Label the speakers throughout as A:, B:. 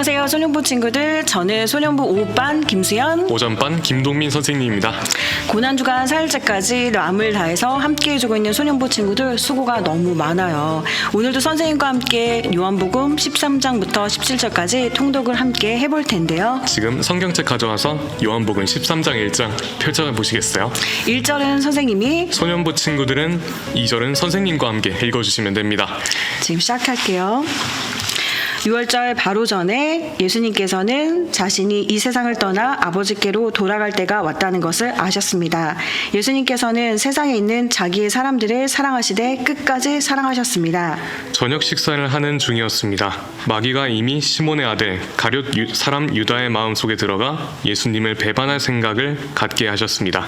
A: 안녕하세요, 소년부 친구들. 저는 소년부 5반 김수연,
B: 오전반 김동민 선생님입니다.
A: 고난주간 4일째까지 남을 다해서 함께 해주고 있는 소년부 친구들 수고가 너무 많아요. 오늘도 선생님과 함께 요한복음 13장부터 17절까지 통독을 함께 해볼 텐데요.
B: 지금 성경책 가져와서 요한복음 13장 1장 펼쳐보시겠어요?
A: 1절은 선생님이,
B: 소년부 친구들은 2절은 선생님과 함께 읽어주시면 됩니다.
A: 지금 시작할게요. 6월절 바로 전에 예수님께서는 자신이 이 세상을 떠나 아버지께로 돌아갈 때가 왔다는 것을 아셨습니다. 예수님께서는 세상에 있는 자기의 사람들을 사랑하시되 끝까지 사랑하셨습니다.
B: 저녁 식사를 하는 중이었습니다. 마귀가 이미 시몬의 아들 가룟 사람 유다의 마음속에 들어가 예수님을 배반할 생각을 갖게 하셨습니다.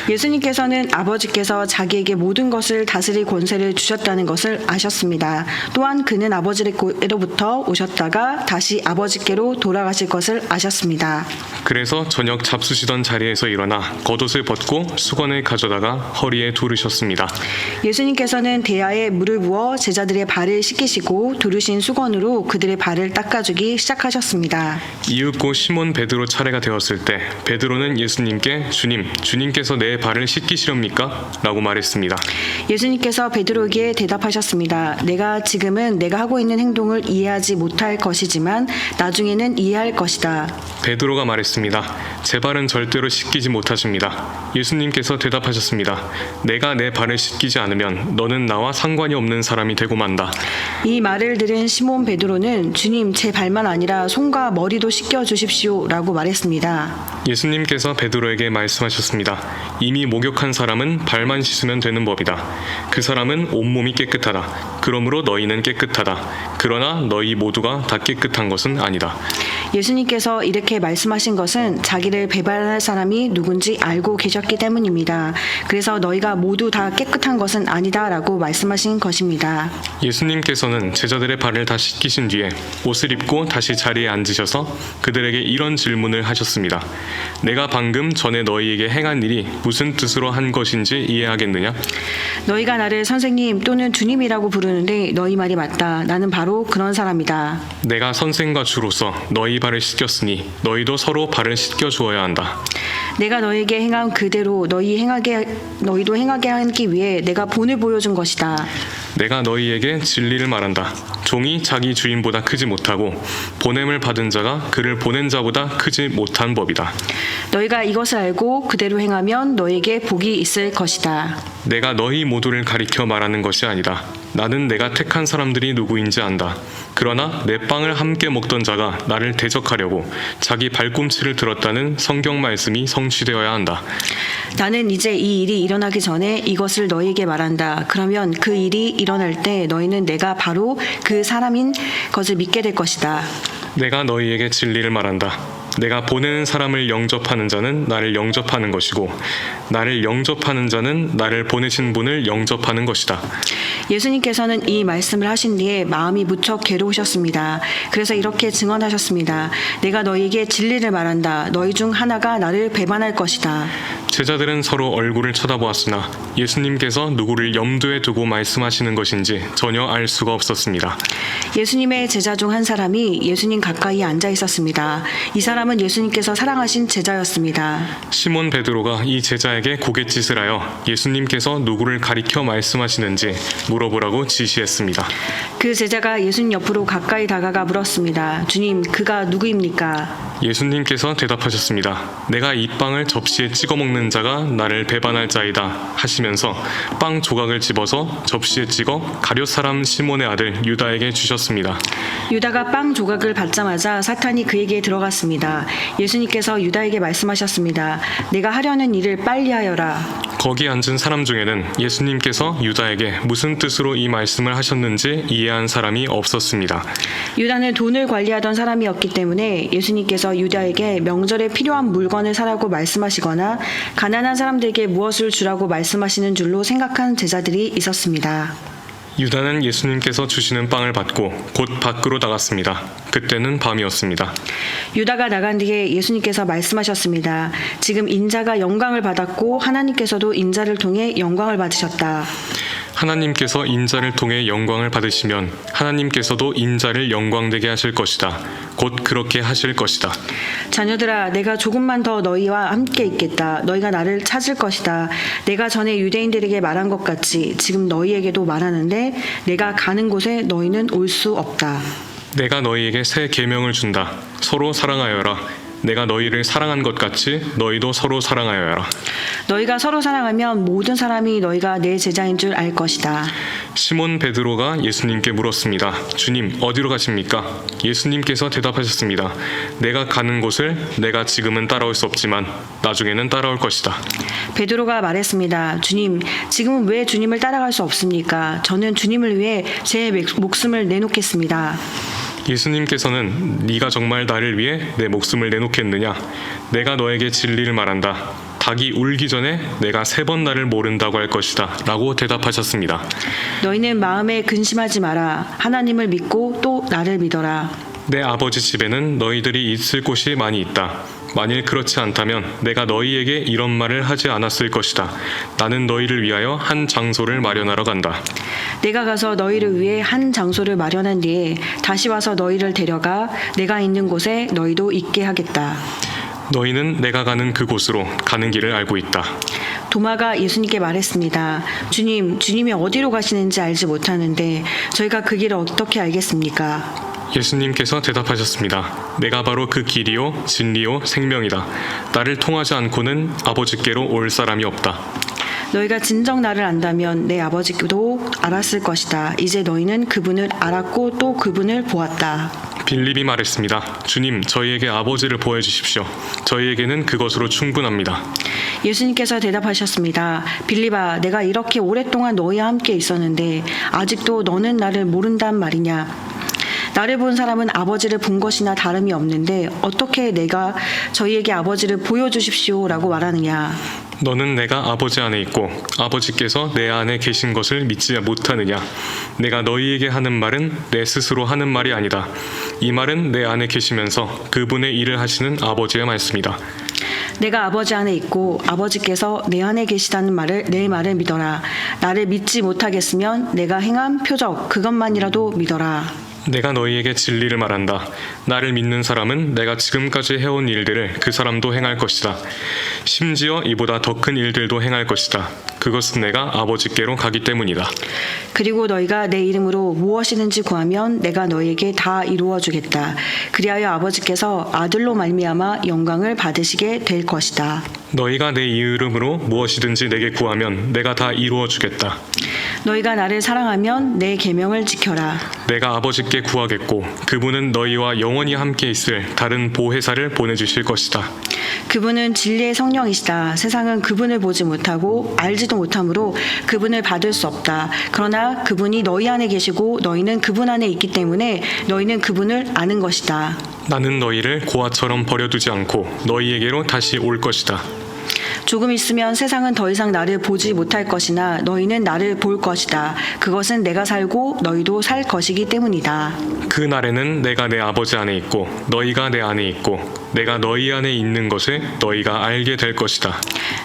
A: 예수님께서는 아버지께서 자기에게 모든 것을 다스릴 권세를 주셨다는 것을 아셨습니다. 또한 그는 아버지로부터 오셨다가 다시 아버지께로 돌아가실 것을 아셨습니다.
B: 그래서 저녁 잡수시던 자리에서 일어나 겉옷을 벗고 수건을 가져다가 허리에 두르셨습니다.
A: 예수님께서는 대야에 물을 부어 제자들의 발을 씻기시고 두르신 수건으로 그들의 발을 닦아주기 시작하셨습니다.
B: 이윽고 시몬 베드로 차례가 되었을 때 베드로는 예수님께 주님께서 내 발을 씻기시렵니까? 라고 말했습니다.
A: 예수님께서 베드로에게 대답하셨습니다. 지금은 내가 하고 있는 행동을 이해하지 못할 것이지만 나중에는 이해할 것이다.
B: 베드로가 말했습니다. 제 발은 절대로 씻기지 못하십니다. 예수님께서 대답하셨습니다. 내가 내 발을 씻기지 않으면 너는 나와 상관이 없는 사람이 되고 만다.
A: 이 말을 들은 시몬 베드로는 주님, 제 발만 아니라 손과 머리도 씻겨 주십시오 라고 말했습니다.
B: 예수님께서 베드로에게 말씀하셨습니다. 이미 목욕한 사람은 발만 씻으면 되는 법이다. 그 사람은 온몸이 깨끗하다. 그러므로 너희는 깨끗하다. 그러나 너희 모두가 다 깨끗한 것은 아니다.
A: 예수님께서 이렇게 말씀하신 것은 자기를 배반할 사람이 누군지 알고 계셨기 때문입니다. 그래서 너희가 모두 다 깨끗한 것은 아니다 라고 말씀하신 것입니다.
B: 예수님께서는 제자들의 발을 다 씻기신 뒤에 옷을 입고 다시 자리에 앉으셔서 그들에게 이런 질문을 하셨습니다. 내가 방금 전에 너희에게 행한 일이 무슨 뜻으로 한 것인지 이해하겠느냐?
A: 너희가 나를 선생님 또는 주님이라고 부르는데 너희 말이 맞다. 나는 바로 그런 사람이다.
B: 내가 선생과 주로서 너희 발을 씻겼으니 너희도 서로 발을 씻겨 주어야 한다.
A: 내가 너희에게 행한 그대로 너희도 행하게 하기 위해 내가 본을 보여준 것이다.
B: 내가 너희에게 진리를 말한다. 종이 자기 주인보다 크지 못하고 보냄을 받은 자가 그를 보낸 자보다 크지 못한 법이다.
A: 너희가 이것을 알고 그대로 행하면 너희에게 복이 있을 것이다.
B: 내가 너희 모두를 가리켜 말하는 것이 아니다. 나는 내가 택한 사람들이 누구인지 안다. 그러나 내 빵을 함께 먹던 자가 나를 대적하려고 자기 발꿈치를 들었다는 성경 말씀이 성취되어야 한다.
A: 나는 이제 이 일이 일어나기 전에 이것을 너희에게 말한다. 그러면 그 일이 일어날 때 너희는 내가 바로 그 사람인 것을 믿게 될 것이다.
B: 내가 너희에게 진리를 말한다. 내가 보내는 사람을 영접하는 자는 나를 영접하는 것이고 나를 영접하는 자는 나를 보내신 분을 영접하는 것이다.
A: 예수님께서는 이 말씀을 하신 뒤에 마음이 무척 괴로우셨습니다. 그래서 이렇게 증언하셨습니다. 내가 너희에게 진리를 말한다. 너희 중 하나가 나를 배반할 것이다.
B: 제자들은 서로 얼굴을 쳐다보았으나 예수님께서 누구를 염두에 두고 말씀하시는 것인지 전혀 알 수가 없었습니다.
A: 예수님의 제자 중 한 사람이 예수님 가까이 앉아 있었습니다. 이 사람은 예수님께서 사랑하신 제자였습니다.
B: 시몬 베드로가 이 제자에게 고갯짓을 하여 예수님께서 누구를 가리켜 말씀하시는지 물어보라고 지시했습니다.
A: 그 제자가 예수님 옆으로 가까이 다가가 물었습니다. 주님, 그가 누구입니까?
B: 예수님께서 대답하셨습니다. 내가 이 빵을 접시에 찍어 먹는 자가 나를 배반할 자이다 하시면서 빵 조각을 집어서 접시에 찍어 가룟 사람 시몬의 아들 유다에게 주셨습니다.
A: 유다가 빵 조각을 받자마자 사탄이 그에게 들어갔습니다. 예수님께서 유다에게 말씀하셨습니다. 내가 하려는 일을 빨리 하여라.
B: 거기 앉은 사람 중에는 예수님께서 유다에게 무슨 뜻으로 이 말씀을 하셨는지 이해한 사람이 없었습니다.
A: 유다는 돈을 관리하던 사람이었기 때문에 예수님께서 유다에게 명절에 필요한 물건을 사라고 말씀하시거나 가난한 사람들에게 무엇을 주라고 말씀하시는 줄로 생각한 제자들이 있었습니다.
B: 유다는 예수님께서 주시는 빵을 받고 곧 밖으로 나갔습니다. 그때는 밤이었습니다.
A: 유다가 나간 뒤에 예수님께서 말씀하셨습니다. 지금 인자가 영광을 받았고 하나님께서도 인자를 통해 영광을 받으셨다.
B: 하나님께서 인자를 통해 영광을 받으시면 하나님께서도 인자를 영광되게 하실 것이다. 곧 그렇게 하실 것이다.
A: 자녀들아, 내가 조금만 더 너희와 함께 있겠다. 너희가 나를 찾을 것이다. 내가 전에 유대인들에게 말한 것 같이 지금 너희에게도 말하는데 내가 가는 곳에 너희는 올 수 없다.
B: 내가 너희에게 새 계명을 준다. 서로 사랑하여라. 내가 너희를 사랑한 것 같이 너희도 서로 사랑하여라.
A: 너희가 서로 사랑하면 모든 사람이 너희가 내 제자인 줄 알 것이다.
B: 시몬 베드로가 예수님께 물었습니다. 주님, 어디로 가십니까? 예수님께서 대답하셨습니다. 내가 가는 곳을 내가 지금은 따라올 수 없지만 나중에는 따라올 것이다.
A: 베드로가 말했습니다. 주님, 지금은 왜 주님을 따라갈 수 없습니까? 저는 주님을 위해 제 목숨을 내놓겠습니다.
B: 예수님께서는 네가 정말 나를 위해 내 목숨을 내놓겠느냐? 내가 너에게 진리를 말한다. 닭이 울기 전에 내가 3번 나를 모른다고 할 것이다. 라고 대답하셨습니다.
A: 너희는 마음에 근심하지 마라. 하나님을 믿고 또 나를 믿어라.
B: 내 아버지 집에는 너희들이 있을 곳이 많이 있다. 만일 그렇지 않다면 내가 너희에게 이런 말을 하지 않았을 것이다. 나는 너희를 위하여 한 장소를 마련하러 간다.
A: 내가 가서 너희를 위해 한 장소를 마련한 뒤에 다시 와서 너희를 데려가 내가 있는 곳에 너희도 있게 하겠다.
B: 너희는 내가 가는 그곳으로 가는 길을 알고 있다.
A: 도마가 예수님께 말했습니다. 주님이 어디로 가시는지 알지 못하는데 저희가 그 길을 어떻게 알겠습니까?
B: 예수님께서 대답하셨습니다. 내가 바로 그 길이요 진리요 생명이다. 나를 통하지 않고는 아버지께로 올 사람이 없다.
A: 너희가 진정 나를 안다면 내 아버지도 알았을 것이다. 이제 너희는 그분을 알았고 또 그분을 보았다.
B: 빌립이 말했습니다. 주님, 저희에게 아버지를 보여주십시오. 저희에게는 그것으로 충분합니다.
A: 예수님께서 대답하셨습니다. 빌립아, 내가 이렇게 오랫동안 너희와 함께 있었는데 아직도 너는 나를 모른단 말이냐? 나를 본 사람은 아버지를 본 것이나 다름이 없는데 어떻게 내가 저희에게 아버지를 보여주십시오라고 말하느냐?
B: 너는 내가 아버지 안에 있고 아버지께서 내 안에 계신 것을 믿지 못하느냐? 내가 너희에게 하는 말은 내 스스로 하는 말이 아니다. 이 말은 내 안에 계시면서 그분의 일을 하시는 아버지의 말씀이다.
A: 내가 아버지 안에 있고 아버지께서 내 안에 계시다는 내 말을 믿어라. 나를 믿지 못하겠으면 내가 행한 표적 그것만이라도 믿어라.
B: 내가 너희에게 진리를 말한다. 나를 믿는 사람은 내가 지금까지 해온 일들을 그 사람도 행할 것이다. 심지어 이보다 더 큰 일들도 행할 것이다. 그것은 내가 아버지께로 가기 때문이다.
A: 그리고 너희가 내 이름으로 무엇이든지 구하면 내가 너희에게 다 이루어 주겠다. 그리하여 아버지께서 아들로 말미암아 영광을 받으시게 될 것이다.
B: 너희가 내 이름으로 무엇이든지 내게 구하면 내가 다 이루어 주겠다.
A: 너희가 나를 사랑하면 내 계명을 지켜라.
B: 내가 아버지께 구하겠고 그분은 너희와 영원히 함께 있을 다른 보혜사를 보내주실 것이다.
A: 그분은 진리의 성령이시다. 세상은 그분을 보지 못하고 알지도 못하므로 그분을 받을 수 없다. 그러나 그분이 너희 안에 계시고 너희는 그분 안에 있기 때문에 너희는 그분을 아는 것이다.
B: 나는 너희를 고아처럼 버려두지 않고 너희에게로 다시 올 것이다.
A: 조금 있으면 세상은 더 이상 나를 보지 못할 것이나 너희는 나를 볼 것이다. 그것은 내가 살고 너희도 살 것이기 때문이다.
B: 그 날에는 내가 내 아버지 안에 있고 너희가 내 안에 있고 내가 너희 안에 있는 것을 너희가 알게 될 것이다.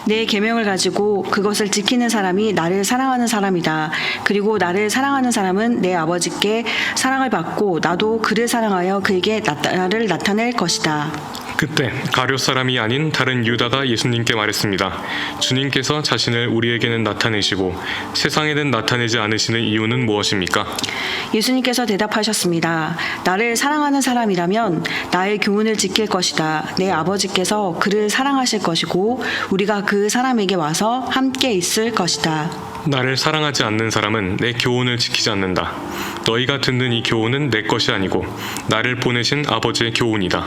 A: 내 계명을 가지고 그것을 지키는 사람이 나를 사랑하는 사람이다. 그리고 나를 사랑하는 사람은 내 아버지께 사랑을 받고 나도 그를 사랑하여 그에게 나를 나타낼 것이다.
B: 그때 가룟 사람이 아닌 다른 유다가 예수님께 말했습니다. 주님께서 자신을 우리에게는 나타내시고 세상에는 나타내지 않으시는 이유는 무엇입니까?
A: 예수님께서 대답하셨습니다. 나를 사랑하는 사람이라면 나의 교훈을 지킬 것이다. 내 아버지께서 그를 사랑하실 것이고 우리가 그 사람에게 와서 함께 있을 것이다.
B: 나를 사랑하지 않는 사람은 내 교훈을 지키지 않는다. 너희가 듣는 이 교훈은 내 것이 아니고 나를 보내신 아버지의 교훈이다.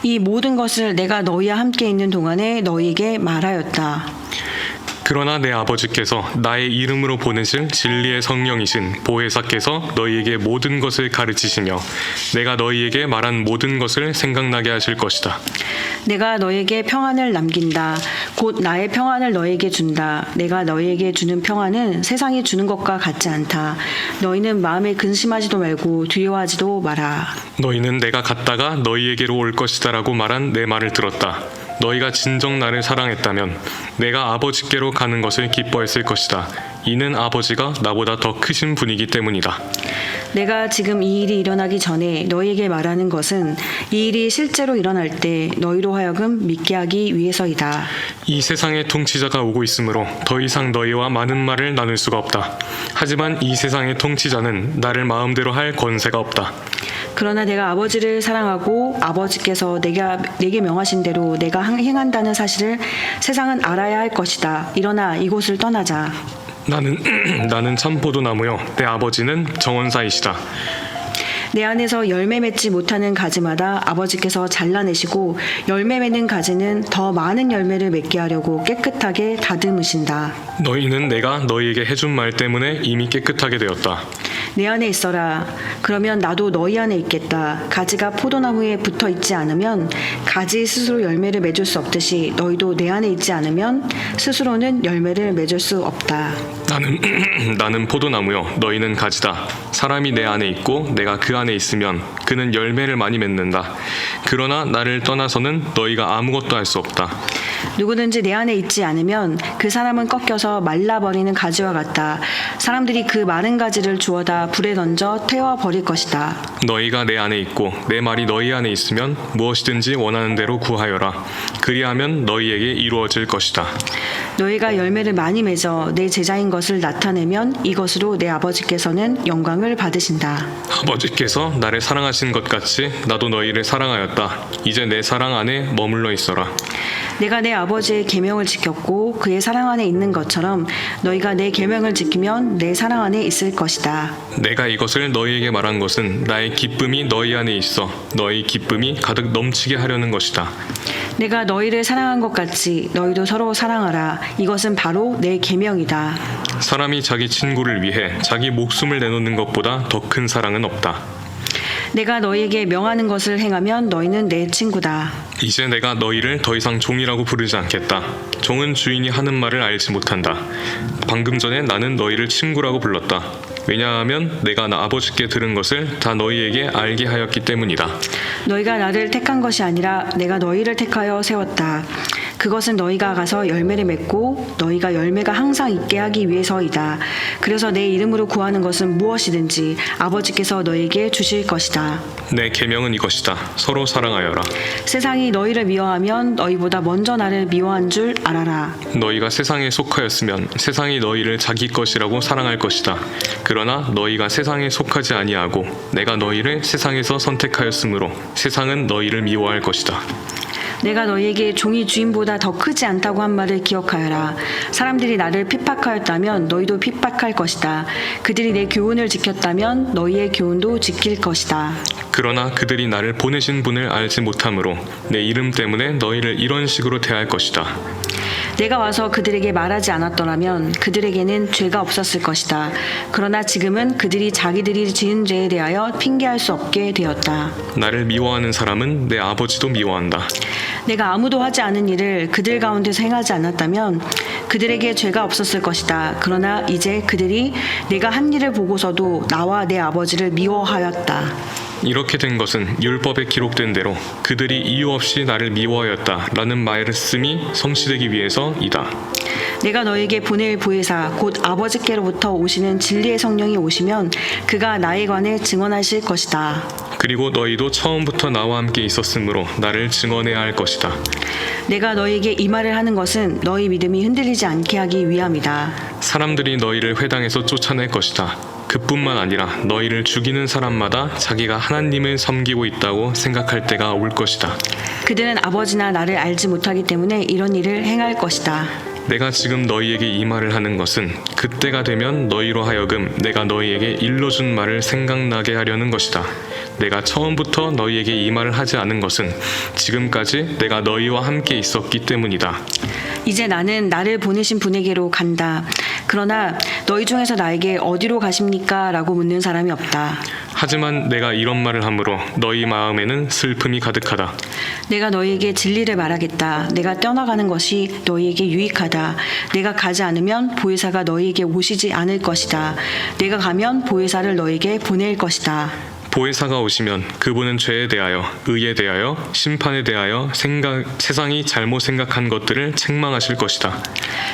A: 이 모든 것을 내가 너희와 함께 있는 동안에 너희에게 말하였다.
B: 그러나 내 아버지께서 나의 이름으로 보내실 진리의 성령이신 보혜사께서 너희에게 모든 것을 가르치시며 내가 너희에게 말한 모든 것을 생각나게 하실 것이다.
A: 내가 너에게 평안을 남긴다. 곧 나의 평안을 너에게 준다. 내가 너에게 주는 평안은 세상이 주는 것과 같지 않다. 너희는 마음에 근심하지도 말고 두려워하지도 마라.
B: 너희는 내가 갔다가 너희에게로 올 것이다라고 말한 내 말을 들었다. 너희가 진정 나를 사랑했다면 내가 아버지께로 가는 것을 기뻐했을 것이다. 이는 아버지가 나보다 더 크신 분이기 때문이다.
A: 내가 지금 이 일이 일어나기 전에 너희에게 말하는 것은 이 일이 실제로 일어날 때 너희로 하여금 믿게 하기 위해서이다.
B: 이 세상의 통치자가 오고 있으므로 더 이상 너희와 많은 말을 나눌 수가 없다. 하지만 이 세상의 통치자는 나를 마음대로 할 권세가 없다.
A: 그러나 내가 아버지를 사랑하고 아버지께서 내게 명하신 대로 내가 행한다는 사실을 세상은 알아야 할 것이다. 일어나 이곳을 떠나자.
B: 나는 참 포도나무요 내 아버지는 정원사이시다.
A: 내 안에서 열매 맺지 못하는 가지마다 아버지께서 잘라내시고 열매 맺는 가지는 더 많은 열매를 맺게 하려고 깨끗하게 다듬으신다.
B: 너희는 내가 너희에게 해준 말 때문에 이미 깨끗하게 되었다.
A: 내 안에 있어라. 그러면 나도 너희 안에 있겠다. 가지가 포도나무에 붙어 있지 않으면 가지 스스로 열매를 맺을 수 없듯이 너희도 내 안에 있지 않으면 스스로는 열매를 맺을 수 없다.
B: 나는 포도나무요 너희는 가지다. 사람이 내 안에 있고 내가 그 안에 있으면 그는 열매를 많이 맺는다. 그러나 나를 떠나서는 너희가 아무것도 할 수 없다.
A: 누구든지 내 안에 있지 않으면 그 사람은 꺾여서 말라버리는 가지와 같다. 사람들이 그 마른 가지를 주워다 불에 던져 태워버릴 것이다.
B: 너희가 내 안에 있고 내 말이 너희 안에 있으면 무엇이든지 원하는 대로 구하여라. 그리하면 너희에게 이루어질 것이다.
A: 너희가 열매를 많이 맺어 내 제자인 것을 나타내면 이것으로 내 아버지께서는 영광을 받으신다.
B: 아버지께서 나를 사랑하신 것 같이 나도 너희를 사랑하였다. 이제 내 사랑 안에 머물러 있어라.
A: 내가 내 아버지의 계명을 지켰고 그의 사랑 안에 있는 것처럼 너희가 내 계명을 지키면 내 사랑 안에 있을 것이다.
B: 내가 이것을 너희에게 말한 것은 나의 기쁨이 너희 안에 있어 너희 기쁨이 가득 넘치게 하려는 것이다.
A: 내가 너희를 사랑한 것 같이 너희도 서로 사랑하라. 이것은 바로 내 계명이다.
B: 사람이 자기 친구를 위해 자기 목숨을 내놓는 것보다 더 큰 사랑은 없다.
A: 내가 너희에게 명하는 것을 행하면 너희는 내 친구다.
B: 이제 내가 너희를 더 이상 종이라고 부르지 않겠다. 종은 주인이 하는 말을 알지 못한다. 방금 전에 나는 너희를 친구라고 불렀다. 왜냐하면 내가 나 아버지께 들은 것을 다 너희에게 알게 하였기 때문이다.
A: 너희가 나를 택한 것이 아니라 내가 너희를 택하여 세웠다. 그것은 너희가 가서 열매를 맺고 너희가 열매가 항상 있게 하기 위해서이다. 그래서 내 이름으로 구하는 것은 무엇이든지 아버지께서 너희에게 주실 것이다.
B: 내 계명은 이것이다. 서로 사랑하여라.
A: 세상이 너희를 미워하면 너희보다 먼저 나를 미워한 줄 알아라.
B: 너희가 세상에 속하였으면 세상이 너희를 자기 것이라고 사랑할 것이다. 그러나 너희가 세상에 속하지 아니하고 내가 너희를 세상에서 선택하였으므로 세상은 너희를 미워할 것이다.
A: 내가 너희에게 종이 주인보다 더 크지 않다고 한 말을 기억하여라. 사람들이 나를 핍박하였다면 너희도 핍박할 것이다. 그들이 내 교훈을 지켰다면 너희의 교훈도 지킬 것이다.
B: 그러나 그들이 나를 보내신 분을 알지 못하므로 내 이름 때문에 너희를 이런 식으로 대할 것이다.
A: 내가 와서 그들에게 말하지 않았더라면 그들에게는 죄가 없었을 것이다. 그러나 지금은 그들이 자기들이 지은 죄에 대하여 핑계할 수 없게 되었다.
B: 나를 미워하는 사람은 내 아버지도 미워한다.
A: 내가 아무도 하지 않은 일을 그들 가운데서 행하지 않았다면 그들에게 죄가 없었을 것이다. 그러나 이제 그들이 내가 한 일을 보고서도 나와 내 아버지를 미워하였다.
B: 이렇게 된 것은 율법에 기록된 대로 그들이 이유 없이 나를 미워하였다라는 말씀이 성취되기 위해서이다.
A: 내가 너에게 보낼 보혜사 곧 아버지께로부터 오시는 진리의 성령이 오시면 그가 나에 관해 증언하실 것이다.
B: 그리고 너희도 처음부터 나와 함께 있었으므로 나를 증언해야 할 것이다.
A: 내가 너에게 이 말을 하는 것은 너희 믿음이 흔들리지 않게 하기 위함이다.
B: 사람들이 너희를 회당에서 쫓아낼 것이다. 그뿐만 아니라 너희를 죽이는 사람마다 자기가 하나님을 섬기고 있다고 생각할 때가 올 것이다.
A: 그들은 아버지나 나를 알지 못하기 때문에 이런 일을 행할 것이다.
B: 내가 지금 너희에게 이 말을 하는 것은 그때가 되면 너희로 하여금 내가 너희에게 일러준 말을 생각나게 하려는 것이다. 내가 처음부터 너희에게 이 말을 하지 않은 것은 지금까지 내가 너희와 함께 있었기 때문이다.
A: 이제 나는 나를 보내신 분에게로 간다. 그러나 너희 중에서 나에게 어디로 가십니까? 라고 묻는 사람이 없다.
B: 하지만 내가 이런 말을 함으로 너희 마음에는 슬픔이 가득하다.
A: 내가 너희에게 진리를 말하겠다. 내가 떠나가는 것이 너희에게 유익하다. 내가 가지 않으면 보혜사가 너희에게 오시지 않을 것이다. 내가 가면 보혜사를 너희에게 보낼 것이다.
B: 보혜사가 오시면 그분은 죄에 대하여, 의에 대하여, 심판에 대하여 세상이 잘못 생각한 것들을 책망하실 것이다.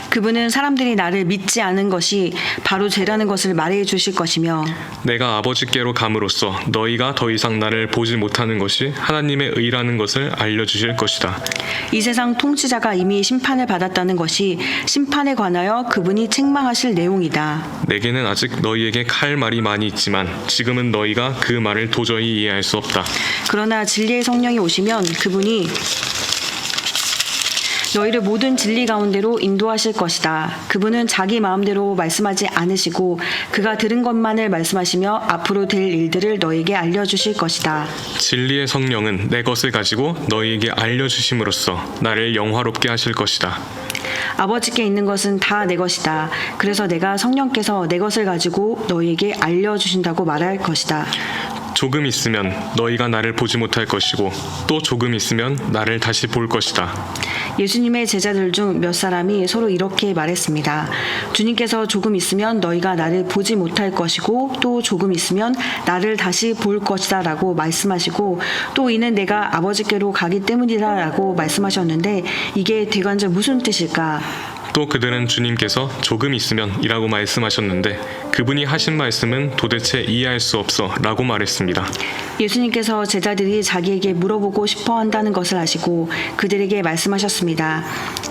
A: 그분은 사람들이 나를 믿지 않은 것이 바로 죄라는 것을 말해 주실 것이며
B: 내가 아버지께로 감으로써 너희가 더 이상 나를 보지 못하는 것이 하나님의 의라는 것을 알려주실 것이다.
A: 이 세상 통치자가 이미 심판을 받았다는 것이 심판에 관하여 그분이 책망하실 내용이다.
B: 내게는 아직 너희에게 할 말이 많이 있지만 지금은 너희가 그 말을 도저히 이해할 수 없다.
A: 그러나 진리의 성령이 오시면 그분이 너희를 모든 진리 가운데로 인도하실 것이다. 그분은 자기 마음대로 말씀하지 않으시고 그가 들은 것만을 말씀하시며 앞으로 될 일들을 너희에게 알려주실 것이다.
B: 진리의 성령은 내 것을 가지고 너희에게 알려주심으로써 나를 영화롭게 하실 것이다.
A: 아버지께 있는 것은 다 내 것이다. 그래서 내가 성령께서 내 것을 가지고 너희에게 알려주신다고 말할 것이다.
B: 조금 있으면 너희가 나를 보지 못할 것이고 또 조금 있으면 나를 다시 볼 것이다.
A: 예수님의 제자들 중 몇 사람이 서로 이렇게 말했습니다. 주님께서 조금 있으면 너희가 나를 보지 못할 것이고 또 조금 있으면 나를 다시 볼 것이다 라고 말씀하시고 또 이는 내가 아버지께로 가기 때문이다 라고 말씀하셨는데 이게 대관절 무슨 뜻일까?
B: 또 그들은 주님께서 조금 있으면 이라고 말씀하셨는데 그분이 하신 말씀은 도대체 이해할 수 없어 라고 말했습니다.
A: 예수님께서 제자들이 자기에게 물어보고 싶어 한다는 것을 아시고 그들에게 말씀하셨습니다.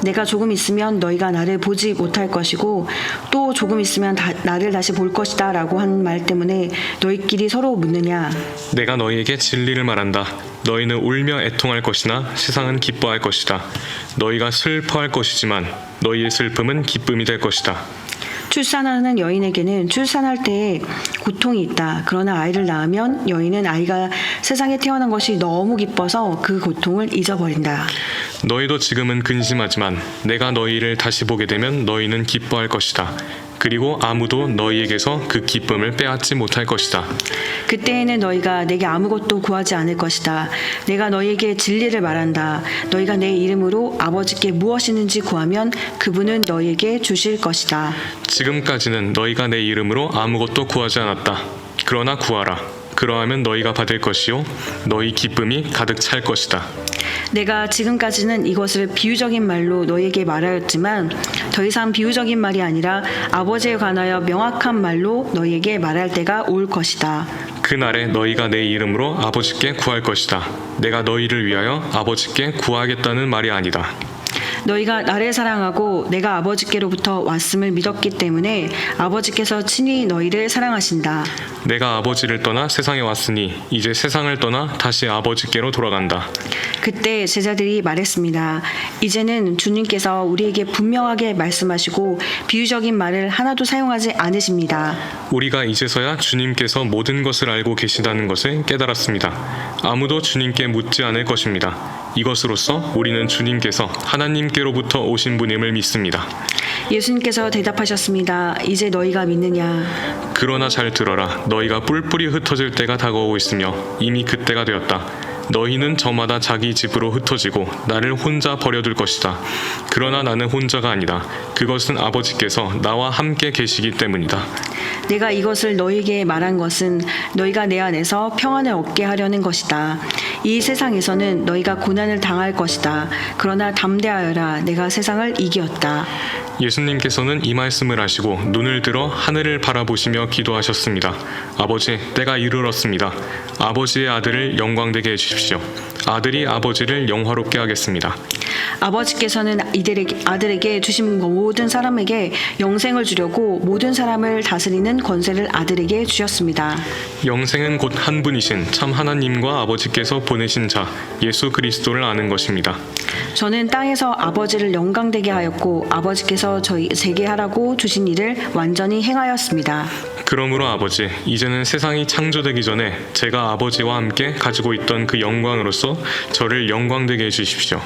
A: 내가 조금 있으면 너희가 나를 보지 못할 것이고 또 조금 있으면 나를 다시 볼 것이다 라고 한 말 때문에 너희끼리 서로 묻느냐?
B: 내가 너희에게 진리를 말한다. 너희는 울며 애통할 것이나 세상은 기뻐할 것이다. 너희가 슬퍼할 것이지만 너희의 슬픔은 기쁨이 될 것이다.
A: 출산하는 여인에게는 출산할 때에 고통이 있다. 그러나 아이를 낳으면 여인은 아이가 세상에 태어난 것이 너무 기뻐서 그 고통을 잊어버린다.
B: 너희도 지금은 근심하지만 내가 너희를 다시 보게 되면 너희는 기뻐할 것이다. 그리고 아무도 너희에게서 그 기쁨을 빼앗지 못할 것이다.
A: 그때에는 너희가 내게 아무것도 구하지 않을 것이다. 내가 너희에게 진리를 말한다. 너희가 내 이름으로 아버지께 무엇이든지 구하면 그분은 너희에게 주실 것이다.
B: 지금까지는 너희가 내 이름으로 아무것도 구하지 않았다. 그러나 구하라. 그러하면 너희가 받을 것이요 너희 기쁨이 가득 찰 것이다.
A: 내가 지금까지는 이것을 비유적인 말로 너희에게 말하였지만 더 이상 비유적인 말이 아니라 아버지에 관하여 명확한 말로 너희에게 말할 때가 올 것이다.
B: 그날에 너희가 내 이름으로 아버지께 구할 것이다. 내가 너희를 위하여 아버지께 구하겠다는 말이 아니다.
A: 너희가 나를 사랑하고 내가 아버지께로부터 왔음을 믿었기 때문에 아버지께서 친히 너희를 사랑하신다.
B: 내가 아버지를 떠나 세상에 왔으니 이제 세상을 떠나 다시 아버지께로 돌아간다.
A: 그때 제자들이 말했습니다. 이제는 주님께서 우리에게 분명하게 말씀하시고 비유적인 말을 하나도 사용하지 않으십니다.
B: 우리가 이제서야 주님께서 모든 것을 알고 계시다는 것을 깨달았습니다. 아무도 주님께 묻지 않을 것입니다. 이것으로써 우리는 주님께서 하나님께로부터 오신 분임을 믿습니다.
A: 예수님께서 대답하셨습니다. 이제 너희가 믿느냐?
B: 그러나 잘 들어라. 너희가 뿔뿔이 흩어질 때가 다가오고 있으며 이미 그때가 되었다. 너희는 저마다 자기 집으로 흩어지고 나를 혼자 버려둘 것이다. 그러나 나는 혼자가 아니다. 그것은 아버지께서 나와 함께 계시기 때문이다.
A: 내가 이것을 너희에게 말한 것은 너희가 내 안에서 평안을 얻게 하려는 것이다. 이 세상에서는 너희가 고난을 당할 것이다. 그러나 담대하여라. 내가 세상을 이기었다.
B: 예수님께서는 이 말씀을 하시고 눈을 들어 하늘을 바라보시며 기도하셨습니다. 아버지, 때가 이르렀습니다. 아버지의 아들을 영광되게 해주십시오. 아들이 아버지를 영화롭게 하겠습니다.
A: 아버지께서는 아들에게 주신 모든 사람에게 영생을 주려고 모든 사람을 다스리는 권세를 아들에게 주셨습니다.
B: 영생은 곧 한 분이신 참 하나님과 아버지께서 보내신 자 예수 그리스도를 아는 것입니다.
A: 저는 땅에서 아버지를 영광되게 하였고 아버지께서 제게 하라고 주신 일을 완전히 행하였습니다.
B: 그러므로 아버지, 이제는 세상이 창조되기 전에 제가 아버지와 함께 가지고 있던 그 영광으로서 저를 영광되게 해주십시오.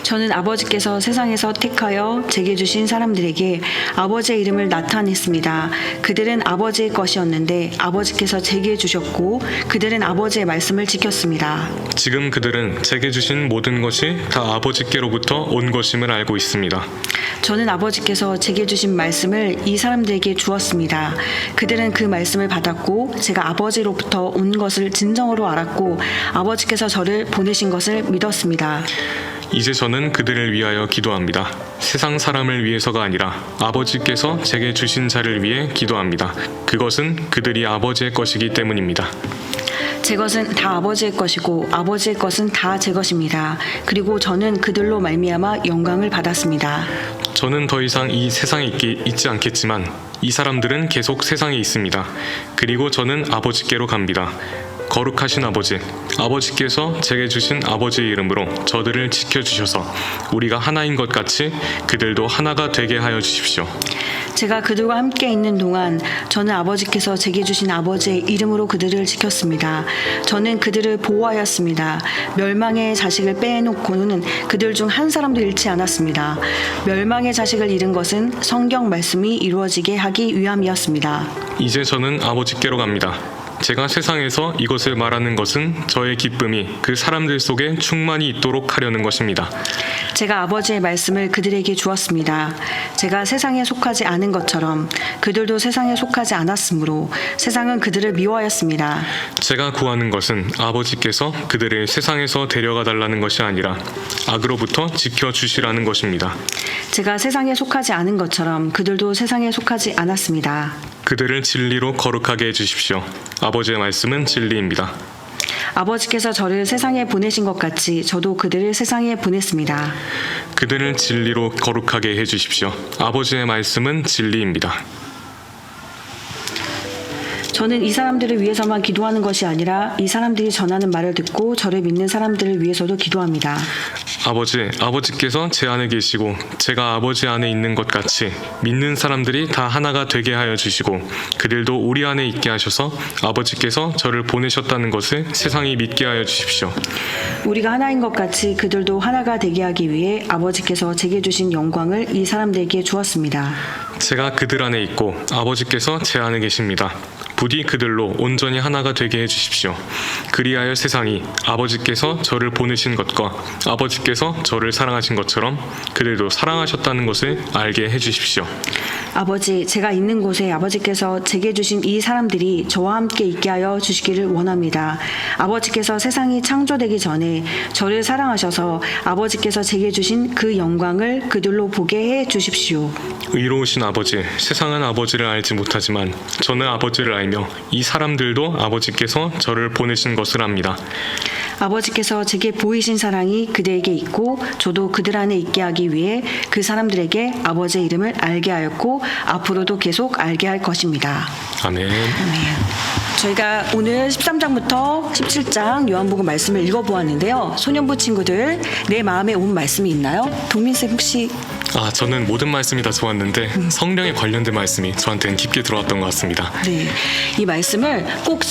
A: 저는 아버지께서 세상에서 택하여 제게 주신 사람들에게 아버지의 이름을 나타냈습니다. 그들은 아버지의 것이었는데 아버지께서 제게 주셨고 그들은 아버지의 말씀을 지켰습니다.
B: 지금 그들은 제게 주신 모든 것이 다 아버지께로부터 온 것임을 알고 있습니다.
A: 저는 아버지께서 제게 주신 말씀을 이 사람들에게 주었습니다. 그들은 그 말씀을 받았고 제가 아버지로부터 온 것을 진정으로 알았고 아버지께서 저를 보내신 것을 믿었습니다.
B: 이제 저는 그들을 위하여 기도합니다. 세상 사람을 위해서가 아니라 아버지께서 제게 주신 자를 위해 기도합니다. 그것은 그들이 아버지의 것이기 때문입니다.
A: 제 것은 다 아버지의 것이고 아버지의 것은 다 제 것입니다. 그리고 저는 그들로 말미암아 영광을 받았습니다.
B: 저는 더 이상 이 세상에 있지 않겠지만 이 사람들은 계속 세상에 있습니다. 그리고 저는 아버지께로 갑니다. 거룩하신 아버지, 아버지께서 제게 주신 아버지의 이름으로 저들을 지켜주셔서 우리가 하나인 것 같이 그들도 하나가 되게 하여 주십시오.
A: 제가 그들과 함께 있는 동안 저는 아버지께서 제게 주신 아버지의 이름으로 그들을 지켰습니다. 저는 그들을 보호하였습니다. 멸망의 자식을 빼놓고는 그들 중 한 사람도 잃지 않았습니다. 멸망의 자식을 잃은 것은 성경 말씀이 이루어지게 하기 위함이었습니다.
B: 이제 저는 아버지께로 갑니다. 제가 세상에서 이것을 말하는 것은 저의 기쁨이 그 사람들 속에 충만히 있도록 하려는 것입니다.
A: 제가 아버지의 말씀을 그들에게 주었습니다. 제가 세상에 속하지 않은 것처럼 그들도 세상에 속하지 않았으므로 세상은 그들을 미워하였습니다.
B: 제가 구하는 것은 아버지께서 그들을 세상에서 데려가 달라는 것이 아니라 악으로부터 지켜주시라는 것입니다.
A: 제가 세상에 속하지 않은 것처럼 그들도 세상에 속하지 않았습니다.
B: 그들을 진리로 거룩하게 해주십시오. 아버지의 말씀은 진리입니다.
A: 아버지께서 저를 세상에 보내신 것 같이 저도 그들을 세상에 보냈습니다.
B: 그들을 진리로 거룩하게 해주십시오. 아버지의 말씀은 진리입니다.
A: 저는 이 사람들을 위해서만 기도하는 것이 아니라 이 사람들이 전하는 말을 듣고 저를 믿는 사람들을 위해서도 기도합니다.
B: 아버지께서 제 안에 계시고 제가 아버지 안에 있는 것 같이 믿는 사람들이 다 하나가 되게 하여 주시고 그들도 우리 안에 있게 하셔서 아버지께서 저를 보내셨다는 것을 세상이 믿게 하여 주십시오.
A: 우리가 하나인 것 같이 그들도 하나가 되게 하기 위해 아버지께서 제게 주신 영광을 이 사람들에게 주었습니다.
B: 제가 그들 안에 있고 아버지께서 제 안에 계십니다. 부디 그들로 온전히 하나가 되게 해주십시오. 그리하여 세상이 아버지께서 저를 보내신 것과 아버지께서 저를 사랑하신 것처럼 그들도 사랑하셨다는 것을 알게 해주십시오.
A: 아버지, 제가 있는 곳에 아버지께서 제게 주신 이 사람들이 저와 함께 있게 하여 주시기를 원합니다. 아버지께서 세상이 창조되기 전에 저를 사랑하셔서 아버지께서 제게 주신 그 영광을 그들로 보게 해 주십시오.
B: 의로우신 아버지, 세상은 아버지를 알지 못하지만 저는 아버지를 알며 이 사람들도 아버지께서 저를 보내신 것을 압니다.
A: 아버지께서 제게 보이신 사랑이 그들에게 있고 저도 그들 안에 있게 하기 위해 그 사람들에게 아버지의 이름을 알게 하였고 앞으로도 계속 알게 할 것입니다.
B: 아멘.
A: 아멘. 저희가 오늘 13장부터 17장 요한복음 말씀을 읽어보았는데요. 소년부 친구들 내 마음에 온 말씀이 있나요? 동민쌤 혹시?
B: 저는 모든 말씀이 다 좋았는데 성령에 관련된 말씀이 저한테는 깊게 들어왔던 것 같습니다.
A: 네, 이 말씀을 꼭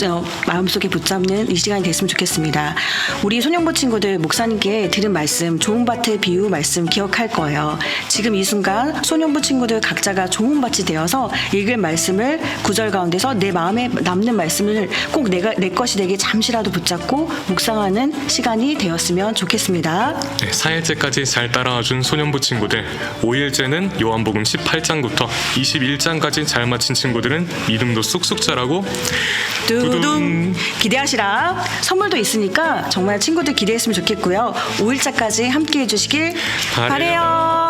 A: 마음속에 붙잡는 이 시간이 됐으면 좋겠습니다. 우리 소년부 친구들 목사님께 들은 말씀, 좋은 밭의 비유 말씀 기억할 거예요. 지금 이 순간 소년부 친구들 각자가 좋은 밭이 되어서 읽을 말씀을 구절 가운데서 내 마음에 남는 말씀을 꼭 내 것이 되게 잠시라도 붙잡고 묵상하는 시간이 되었으면 좋겠습니다.
B: 네, 4일째까지 잘 따라와준 소년부 친구들, 5일째는 요한복음 18장부터 21장까지 잘 마친 친구들은 믿음도 쑥쑥 자라고
A: 두둥 기대하시라. 선물도 있으니까 정말 친구들 기대했으면 좋겠고요. 5일차까지 함께 해주시길 바래요.